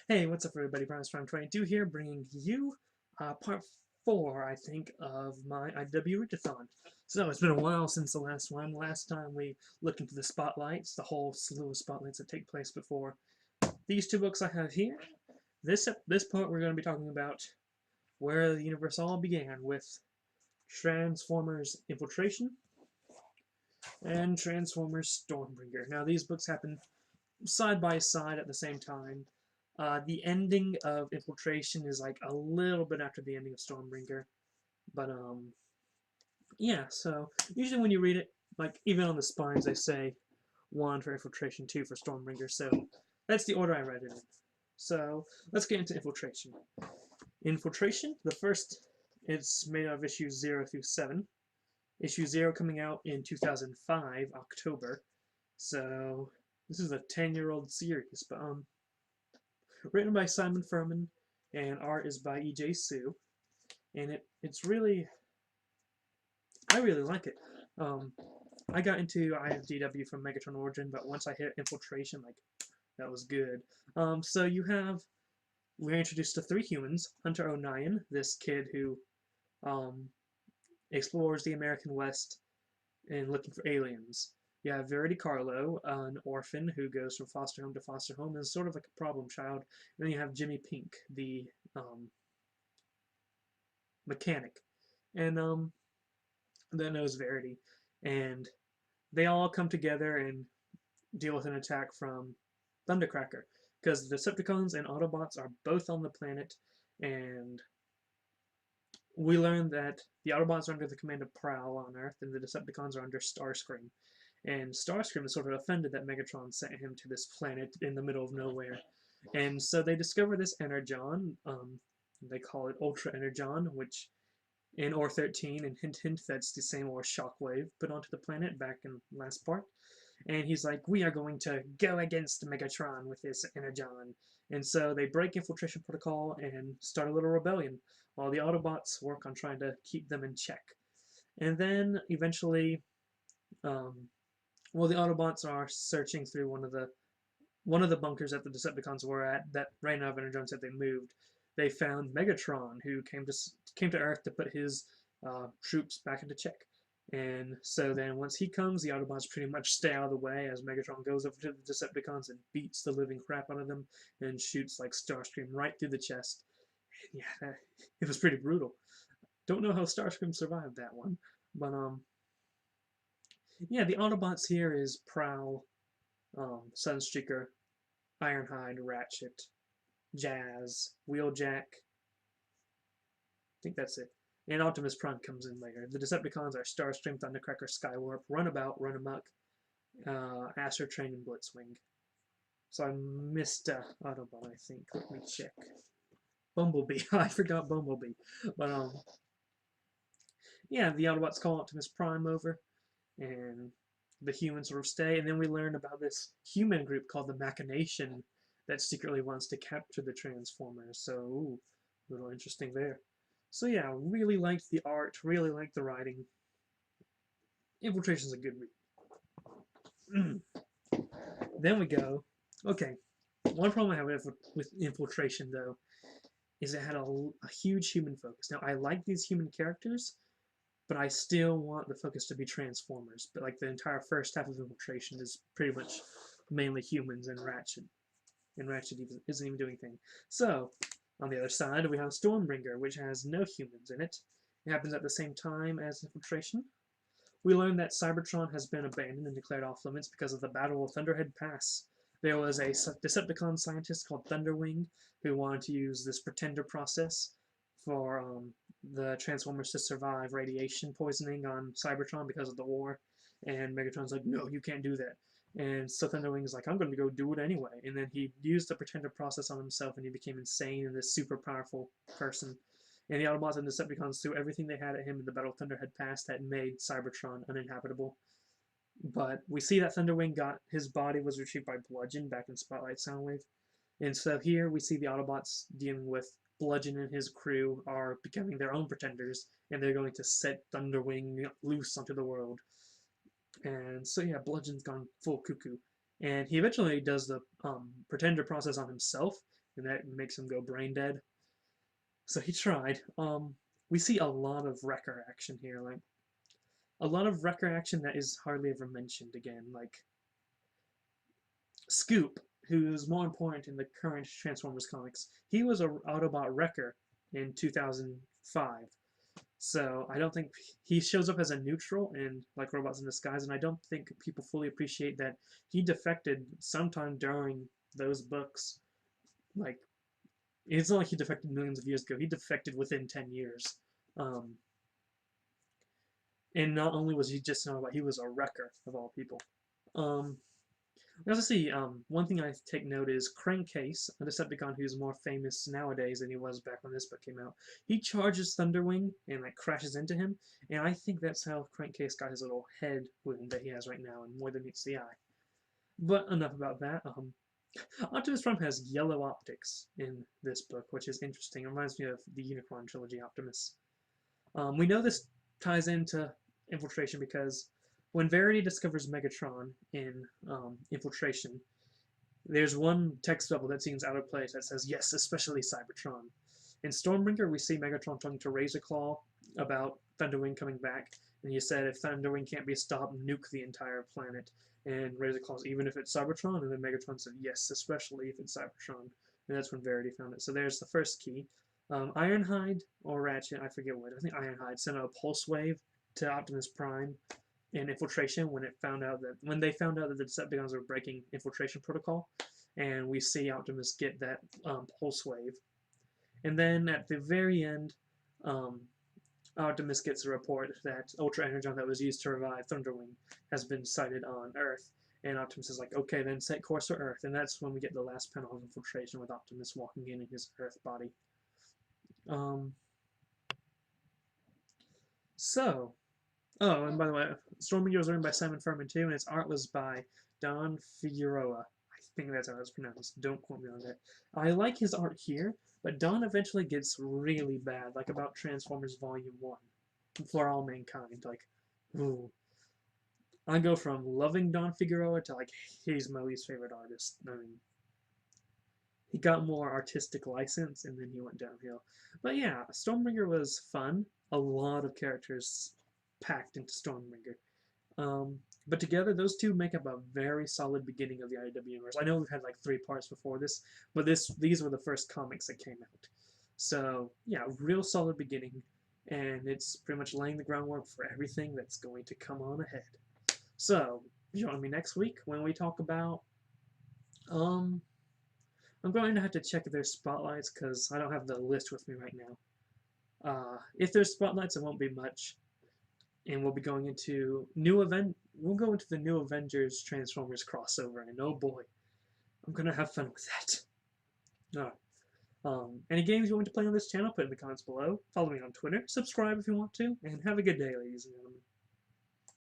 Hey, what's up everybody, Prime22 here, bringing you part 4, I think, of my IDW Readathon. So, it's been a while since the last one. Last time we looked into the spotlights, the whole slew of spotlights that take place before these two books I have here. This part we're going to be talking about where the universe all began with Transformers Infiltration and Transformers Stormbringer. Now, these books happen side by side at the same time. The ending of Infiltration is like a little bit after the ending of Stormbringer, but yeah. So usually when you read it, like even on the spines, they say 1 for Infiltration, 2 for Stormbringer. So that's the order I read it in. So let's get into Infiltration. Infiltration, the first, it's made out of issues 0 through 7. Issue 0 coming out in 2005, October. So this is a 10-year-old series, but written by Simon Furman, and art is by E.J. Sue. And it's really, I really like it. I got into IDW from Megatron Origin, but once I hit Infiltration, like, that was good. So we're introduced to 3 humans. Hunter O'Neill, this kid who explores the American West and looking for aliens. You have Verity Carlo, an orphan who goes from foster home to foster home and is sort of like a problem child. And then you have Jimmy Pink, the mechanic, and that knows Verity. And they all come together and deal with an attack from Thundercracker, because the Decepticons and Autobots are both on the planet, and we learn that the Autobots are under the command of Prowl on Earth, and the Decepticons are under Starscream. And Starscream is sort of offended that Megatron sent him to this planet in the middle of nowhere. And so they discover this Energon. They call it Ultra Energon, which in Or 13, and hint hint, that's the same Or Shockwave put onto the planet back in last part. And he's like, we are going to go against Megatron with this Energon. And so they break Infiltration Protocol and start a little rebellion, while the Autobots work on trying to keep them in check. And then eventually, while the Autobots are searching through one of the bunkers that the Decepticons were at that ran out of energon that they moved, they found Megatron, who came to Earth to put his troops back into check. And so then once he comes, the Autobots pretty much stay out of the way as Megatron goes over to the Decepticons and beats the living crap out of them and shoots like Starscream right through the chest. And yeah, it was pretty brutal. Don't know how Starscream survived that one, but yeah, the Autobots here is Prowl, Sunstreaker, Ironhide, Ratchet, Jazz, Wheeljack. I think that's it. And Optimus Prime comes in later. The Decepticons are Starscream, Thundercracker, Skywarp, Runabout, Runamuck, Astrotrain, and Blitzwing. So I missed Autobot, I think. Let me check. Bumblebee. I forgot Bumblebee. But yeah, the Autobots call Optimus Prime over, and the humans sort of stay. And then we learn about this human group called the Machination that secretly wants to capture the Transformers. So, ooh, a little interesting there. So yeah, really liked the art, really liked the writing. Infiltration's a good read. Then we go. Okay, one problem I have with Infiltration, though, is it had a huge human focus. Now, I like these human characters, but I still want the focus to be Transformers. But like the entire first half of Infiltration is pretty much mainly humans and Ratchet. And Ratchet isn't even doing anything. So, on the other side, we have Stormbringer, which has no humans in it. It happens at the same time as Infiltration. We learn that Cybertron has been abandoned and declared off limits because of the Battle of Thunderhead Pass. There was a Decepticon scientist called Thunderwing who wanted to use this pretender process for the Transformers to survive radiation poisoning on Cybertron because of the war. And Megatron's like, no, you can't do that. And so Thunderwing's like, I'm going to go do it anyway. And then he used the pretender process on himself and he became insane and this super powerful person. And the Autobots and Decepticons threw everything they had at him in the Battle of Thunderhead Pass that made Cybertron uninhabitable. But we see that Thunderwing his body was retrieved by Bludgeon back in Spotlight Soundwave. And so here we see the Autobots dealing with Bludgeon and his crew are becoming their own pretenders, and they're going to set Thunderwing loose onto the world. And so yeah, Bludgeon's gone full cuckoo. And he eventually does the pretender process on himself, and that makes him go brain dead. So he tried. We see a lot of Wrecker action here, like a lot of Wrecker action that is hardly ever mentioned again, like Scoop, who's more important in the current Transformers comics. He was a Autobot Wrecker in 2005. So I don't think he shows up as a neutral in like Robots in Disguise, and I don't think people fully appreciate that he defected sometime during those books. Like, it's not like he defected millions of years ago. He defected within 10 years. And not only was he just an Autobot, he was a wrecker of all people. Let's see, one thing I take note is Crankcase, a Decepticon who's more famous nowadays than he was back when this book came out. He charges Thunderwing and like crashes into him, and I think that's how Crankcase got his little head wound that he has right now, and more than meets the eye. But enough about that. Optimus Prime has yellow optics in this book, which is interesting. It reminds me of the Unicron trilogy Optimus. We know this ties into Infiltration because when Verity discovers Megatron in Infiltration, there's one text bubble that seems out of place that says, yes, especially Cybertron. In Stormbringer, we see Megatron talking to Razorclaw about Thunderwing coming back, and he said if Thunderwing can't be stopped, nuke the entire planet. And Razorclaw's, even if it's Cybertron, and then Megatron said, yes, especially if it's Cybertron. And that's when Verity found it. So there's the first key. Ironhide, or Ratchet, I forget what, I think Ironhide sent a pulse wave to Optimus Prime in Infiltration when they found out that the Decepticons were breaking Infiltration protocol, and we see Optimus get that pulse wave. And then at the very end, Optimus gets a report that Ultra Energon that was used to revive Thunderwing has been sighted on Earth. And Optimus is like, okay, then set course for Earth. And that's when we get the last panel of Infiltration with Optimus walking in his Earth body. Oh, and by the way, Stormbringer was written by Simon Furman too, and its art was by Don Figueroa. I think that's how it's pronounced. Don't quote me on that. I like his art here, but Don eventually gets really bad, like about Transformers Volume 1, For All Mankind. Like, ooh. I go from loving Don Figueroa to, like, he's my least favorite artist. I mean, he got more artistic license, and then he went downhill. But yeah, Stormbringer was fun. A lot of characters packed into Stormbringer. But together, those two make up a very solid beginning of the IDW universe. I know we've had like 3 parts before this, but these were the first comics that came out. So yeah, real solid beginning, and it's pretty much laying the groundwork for everything that's going to come on ahead. So join me next week when we talk about I'm going to have to check their spotlights because I don't have the list with me right now. If there's spotlights, it won't be much. And we'll be going into we'll go into the new Avengers Transformers crossover, and oh boy, I'm gonna have fun with that. Alright. Any games you want to play on this channel, put in the comments below. Follow me on Twitter, subscribe if you want to, and have a good day, ladies and gentlemen.